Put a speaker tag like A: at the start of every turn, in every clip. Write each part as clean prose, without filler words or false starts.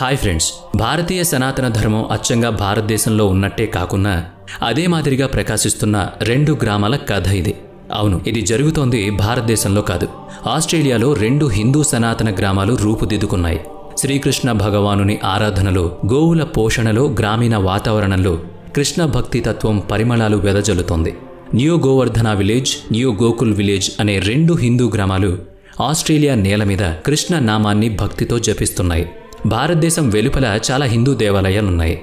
A: Hi friends, భారతీయ సనాతన ధర్మం అచ్చంగా భారతదేశంలో ఉన్నట్టే కాకుండా అదే మాదిరిగా ప్రకాశిస్తున్న రెండు గ్రామాల కథ ఇది. అవును, ఇది జరుగుతోంది భారతదేశంలో కాదు, ఆస్ట్రేలియాలో రెండు హిందూ సనాతన గ్రామాలు రూపుదిద్దుకున్నాయి. శ్రీకృష్ణ భగవానుని ఆరాధనలో, గోవుల పోషణలో, గ్రామీణ వాతావరణంలో కృష్ణ భక్తి తత్వం పరిమళాలు వెదజల్లుతోంది. New Govardhana village, new Gokul village అనే రెండు హిందూ గ్రామాలు ఆస్ట్రేలియా నేల మీద కృష్ణ నామాన్ని భక్తితో జపిస్తున్నాయి. భారతదేశం వెలుపల చాలా హిందూ దేవాలయాలున్నాయి.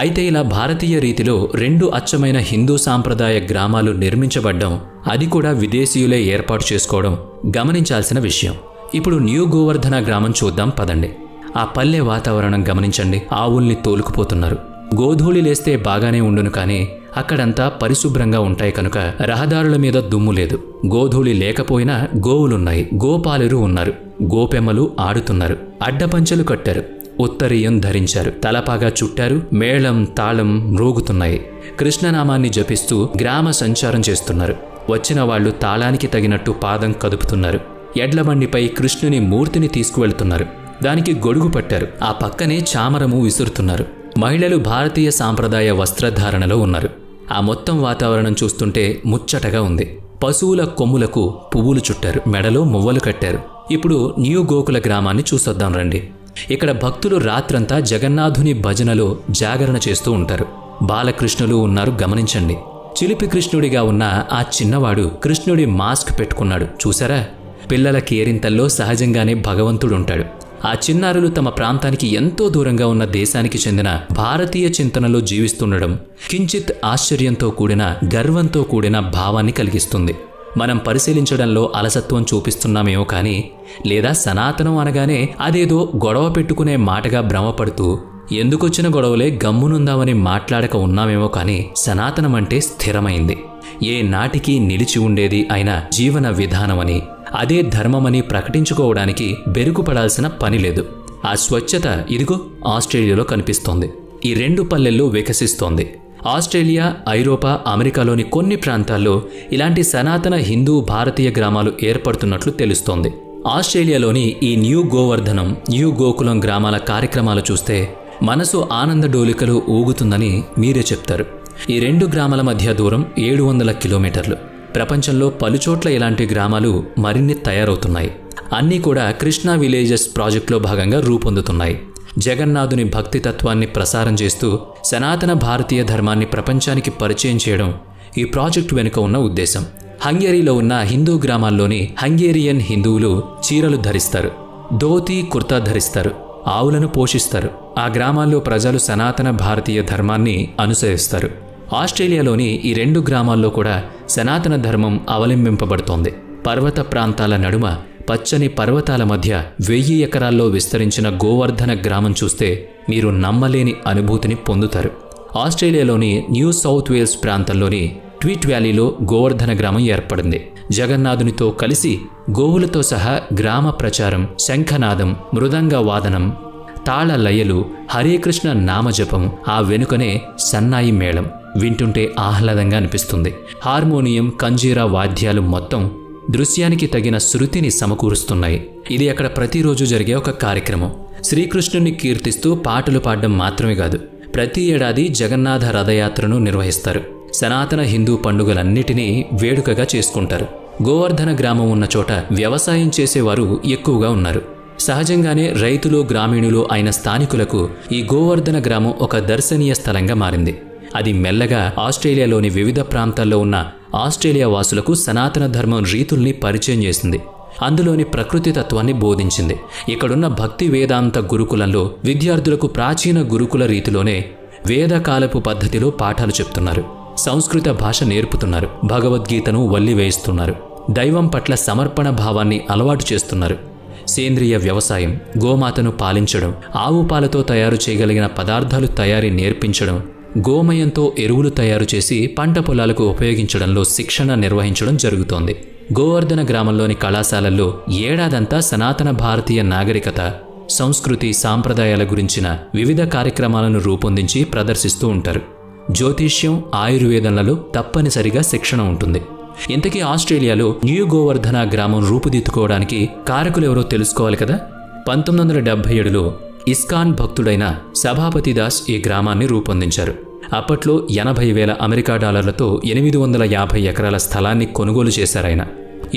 A: అయితే ఇలా భారతీయ రీతిలో రెండు అచ్చమైన హిందూ సాంప్రదాయ గ్రామాలు నిర్మించబడ్డం, అది కూడా విదేశీయులే ఏర్పాటు చేసుకోవడం గమనించాల్సిన విషయం. ఇప్పుడు న్యూ గోవర్ధన గ్రామం చూద్దాం పదండి. ఆ పల్లె వాతావరణం గమనించండి. ఆవుల్ని తోలుకుపోతున్నారు. గోధూళి లేస్తే బాగానే ఉండును, కానీ అక్కడంతా పరిశుభ్రంగా ఉంటాయి కనుక రహదారుల మీద దుమ్ము లేదు. గోధూళి లేకపోయినా గోవులున్నాయి, గోపాలురు ఉన్నారు, గోపెమ్మలు ఆడుతున్నారు, అడ్డపంచెలు కట్టారు, ఉత్తరీయం ధరించారు, తలపాగా చుట్టారు, మేళం తాళం మ్రోగుతున్నాయి. కృష్ణనామాన్ని జపిస్తూ గ్రామ సంచారం చేస్తున్నారు. వచ్చిన వాళ్లు తాళానికి తగినట్టు పాదం కదుపుతున్నారు. ఎడ్లబండిపై కృష్ణుని మూర్తిని తీసుకువెళ్తున్నారు. దానికి గొడుగు పట్టారు. ఆ పక్కనే చామరము విసురుతున్నారు. మహిళలు భారతీయ సాంప్రదాయ వస్త్రధారణలో ఉన్నారు. ఆ మొత్తం వాతావరణం చూస్తుంటే ముచ్చటగా ఉంది. పశువుల కొమ్ములకు పువ్వులు చుట్టారు, మెడలో మువ్వలు కట్టారు. ఇప్పుడు న్యూ గోకుల గ్రామాన్ని చూసొద్దాం రండి. ఇక్కడ భక్తులు రాత్రంతా జగన్నాథుని భజనలో జాగరణ చేస్తూ ఉంటారు. బాలకృష్ణులు ఉన్నారు, గమనించండి. చిలిపి కృష్ణుడిగా ఉన్న ఆ చిన్నవాడు కృష్ణుడి మాస్క్ పెట్టుకున్నాడు, చూసారా? పిల్లల కేరింతల్లో సహజంగానే భగవంతుడుంటాడు. ఆ చిన్నారులు తమ ప్రాంతానికి ఎంతో దూరంగా ఉన్న దేశానికి చెందిన భారతీయ చింతనలో జీవిస్తుండడం కించిత్ ఆశ్చర్యంతో కూడిన, గర్వంతో కూడిన భావాన్ని కలిగిస్తుంది. మనం పరిశీలించడంలో అలసత్వం చూపిస్తున్నామేమో కానీ, లేదా సనాతనం అనగానే అదేదో గొడవ పెట్టుకునే మాటగా భ్రమపడుతూ ఎందుకొచ్చిన గొడవలే గమ్మునుందామని మాట్లాడక ఉన్నామేమో కానీ, సనాతనం అంటే స్థిరమైంది, ఏ నాటికి నిలిచి ఉండేది అయిన జీవన విధానమని, అదే ధర్మమని ప్రకటించుకోవడానికి బెరుకుపడాల్సిన పని లేదు. ఆ స్వచ్ఛత ఇదిగో ఆస్ట్రేలియాలో కనిపిస్తోంది. ఈ రెండు పల్లెల్లో వికసిస్తోంది. ఆస్ట్రేలియా, ఐరోపా, అమెరికాలోని కొన్ని ప్రాంతాల్లో ఇలాంటి సనాతన హిందూ భారతీయ గ్రామాలు ఏర్పడుతున్నట్లు తెలుస్తోంది. ఆస్ట్రేలియాలోని ఈ న్యూ గోవర్ధనం, న్యూ గోకులం గ్రామాల కార్యక్రమాలు చూస్తే మనసు ఆనంద డోలికలు ఊగుతుందని మీరే చెప్తారు. ఈ రెండు గ్రామాల మధ్య దూరం 700 కిలోమీటర్లు. ప్రపంచంలో పలుచోట్ల ఇలాంటి గ్రామాలు మరిన్ని తయారవుతున్నాయి. అన్నీ కూడా కృష్ణా విలేజెస్ ప్రాజెక్టులో భాగంగా రూపొందుతున్నాయి. జగన్నాథుని భక్తి తత్వాన్ని ప్రసారం చేస్తూ సనాతన భారతీయ ధర్మాన్ని ప్రపంచానికి పరిచయం చేయడం ఈ ప్రాజెక్టు వెనుక ఉన్న ఉద్దేశం. హంగేరీలో ఉన్న హిందూ గ్రామాల్లోని హంగేరియన్ హిందువులు చీరలు ధరిస్తారు, ధోతీ కుర్తా ధరిస్తారు, ఆవులను పోషిస్తారు. ఆ గ్రామాల్లో ప్రజలు సనాతన భారతీయ ధర్మాన్ని అనుసరిస్తారు. ఆస్ట్రేలియాలోని ఈ రెండు గ్రామాల్లో కూడా సనాతన ధర్మం అవలంబింపబడుతోంది. పర్వత ప్రాంతాల నడుమ పచ్చని పర్వతాల మధ్య 1000 ఎకరాల్లో విస్తరించిన గోవర్ధన గ్రామం చూస్తే మీరు నమ్మలేని అనుభూతిని పొందుతారు. ఆస్ట్రేలియాలోని న్యూ సౌత్ వేల్స్ ప్రాంతంలోని ట్వీట్ వ్యాలీలో గోవర్ధన గ్రామం ఏర్పడింది. జగన్నాథునితో కలిసి గోవులతో సహా గ్రామ ప్రచారం, శంఖనాదం, మృదంగ వాదనం, తాళ లయలు, హరేకృష్ణ నామజపం, ఆ వెనుకనే సన్నాయి మేళం వింటుంటే ఆహ్లాదంగా అనిపిస్తుంది. హార్మోనియం, కంజీరా వాద్యాలు మొత్తం దృశ్యానికి తగిన శృతిని సమకూరుస్తున్నాయి. ఇది అక్కడ ప్రతిరోజు జరిగే ఒక కార్యక్రమం. శ్రీకృష్ణుని కీర్తిస్తూ పాటలు పాడడం మాత్రమే కాదు, ప్రతి ఏడాది జగన్నాథ రథయాత్రను నిర్వహిస్తారు. సనాతన హిందూ పండుగలన్నిటినీ వేడుకగా చేసుకుంటారు. గోవర్ధన గ్రామం ఉన్న చోట వ్యవసాయం చేసేవారు ఎక్కువగా ఉన్నారు. సహజంగానే రైతులు, గ్రామీణులు అయిన స్థానికులకు ఈ గోవర్ధన గ్రామం ఒక దర్శనీయ స్థలంగా మారింది. అది మెల్లగా ఆస్ట్రేలియాలోని వివిధ ప్రాంతాల్లో ఉన్న ఆస్ట్రేలియా వాసులకు సనాతన ధర్మం రీతుల్ని పరిచయం చేసింది. అందులోని ప్రకృతి తత్వాన్ని బోధించింది. ఇక్కడున్న భక్తి వేదాంత గురుకులంలో విద్యార్థులకు ప్రాచీన గురుకుల రీతిలోనే వేదకాలపు పద్ధతిలో పాఠాలు చెప్తున్నారు. సంస్కృత భాష నేర్పుతున్నారు. భగవద్గీతను వల్లివేయిస్తున్నారు. దైవం పట్ల సమర్పణ భావాన్ని అలవాటు చేస్తున్నారు. సేంద్రియ వ్యవసాయం, గోమాతను పాలించడం, ఆవు పాలతో తయారు చేయగలిగిన పదార్థాలు తయారీ నేర్పించడం, గోమయంతో ఎరువులు తయారు చేసి పంట పొలాలకు ఉపయోగించడంలో శిక్షణ నిర్వహించడం జరుగుతోంది. గోవర్ధన గ్రామంలోని కళాశాలల్లో ఏడాదంతా సనాతన భారతీయ నాగరికత, సంస్కృతి, సాంప్రదాయాల గురించిన వివిధ కార్యక్రమాలను రూపొందించి ప్రదర్శిస్తూ ఉంటారు. జ్యోతిష్యం, ఆయుర్వేదంలలో తప్పనిసరిగా శిక్షణ ఉంటుంది. ఇంతకీ ఆస్ట్రేలియాలో న్యూ గోవర్ధన గ్రామం రూపుదిద్దుకోవడానికి కారకులెవరో తెలుసుకోవాలి కదా. 1977లో ఇస్కాన్ భక్తుడైన సభాపతి దాస్ ఈ గ్రామాన్ని రూపొందించారు. అప్పట్లో 80,000 అమెరికా డాలర్లతో 850 ఎకరాల స్థలాన్ని కొనుగోలు చేశారాయన.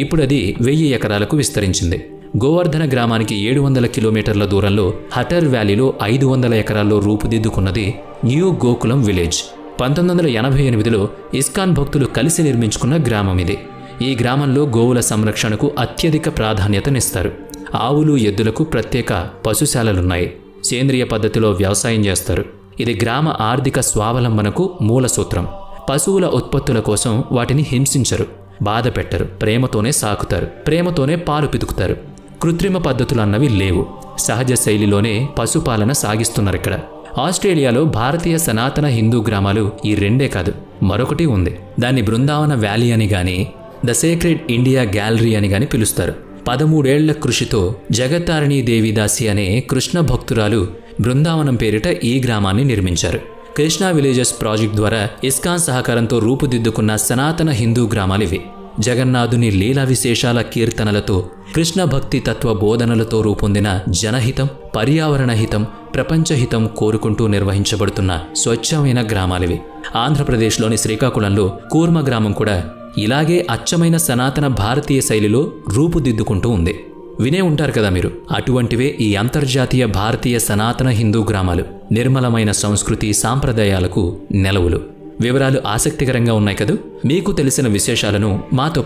A: ఇప్పుడది 1000 ఎకరాలకు విస్తరించింది. గోవర్ధన గ్రామానికి 700 కిలోమీటర్ల దూరంలో హటర్ వ్యాలీలో 500 ఎకరాల్లో రూపుదిద్దుకున్నది న్యూ గోకులం విలేజ్. 1988లో ఇస్కాన్ భక్తులు కలిసి నిర్మించుకున్న గ్రామం ఇది. ఈ గ్రామంలో గోవుల సంరక్షణకు అత్యధిక ప్రాధాన్యతనిస్తారు. ఆవులు, ఎద్దులకు ప్రత్యేక పశుశాలలున్నాయి. సేంద్రియ పద్ధతిలో వ్యవసాయం చేస్తారు. ఇది గ్రామ ఆర్థిక స్వావలంబనకు మూల సూత్రం. పశువుల ఉత్పత్తుల కోసం వాటిని హింసించరు, బాధ పెట్టరు, ప్రేమతోనే సాకుతారు, ప్రేమతోనే పాలు పితుకుతారు. కృత్రిమ పద్ధతులన్నవి లేవు. సహజ శైలిలోనే పశుపాలన సాగిస్తున్నారిక్కడ. ఆస్ట్రేలియాలో భారతీయ సనాతన హిందూ గ్రామాలు ఈ రెండే కాదు, మరొకటి ఉంది. దాన్ని బృందావన వ్యాలీ అని గాని, ద సేక్రెడ్ ఇండియా గ్యాలరీ అని గాని పిలుస్తారు. 13 ఏళ్ల కృషితో జగత్తారిణీ దేవిదాసి అనే కృష్ణ భక్తురాలు బృందావనం పేరిట ఈ గ్రామాన్ని నిర్మించారు. కృష్ణా విలేజెస్ ప్రాజెక్ట్ ద్వారా ఇస్కాన్ సహకారంతో రూపుదిద్దుకున్న సనాతన హిందూ గ్రామాలివి. జగన్నాథుని లీలా విశేషాల కీర్తనలతో, కృష్ణ భక్తి తత్వ బోధనలతో రూపొందిన జనహితం, పర్యావరణ హితం, ప్రపంచహితం కోరుకుంటూ నిర్వహించబడుతున్న స్వచ్ఛమైన గ్రామాలివి. ఆంధ్రప్రదేశ్లోని శ్రీకాకుళంలో కూర్మ గ్రామం కూడా ఇలాగే అచ్చమైన సనాతన భారతీయ శైలిలో రూపుదిద్దుకుంటూ ఉంది. వినే ఉంటారు కదా మీరు. అటువంటివే ఈ అంతర్జాతీయ భారతీయ సనాతన హిందూ గ్రామాలు. నిర్మలమైన సంస్కృతి, సాంప్రదాయాలకు నెలవులు. వివరాలు ఆసక్తికరంగా ఉన్నాయి కదూ. మీకు తెలిసిన విశేషాలను మాతో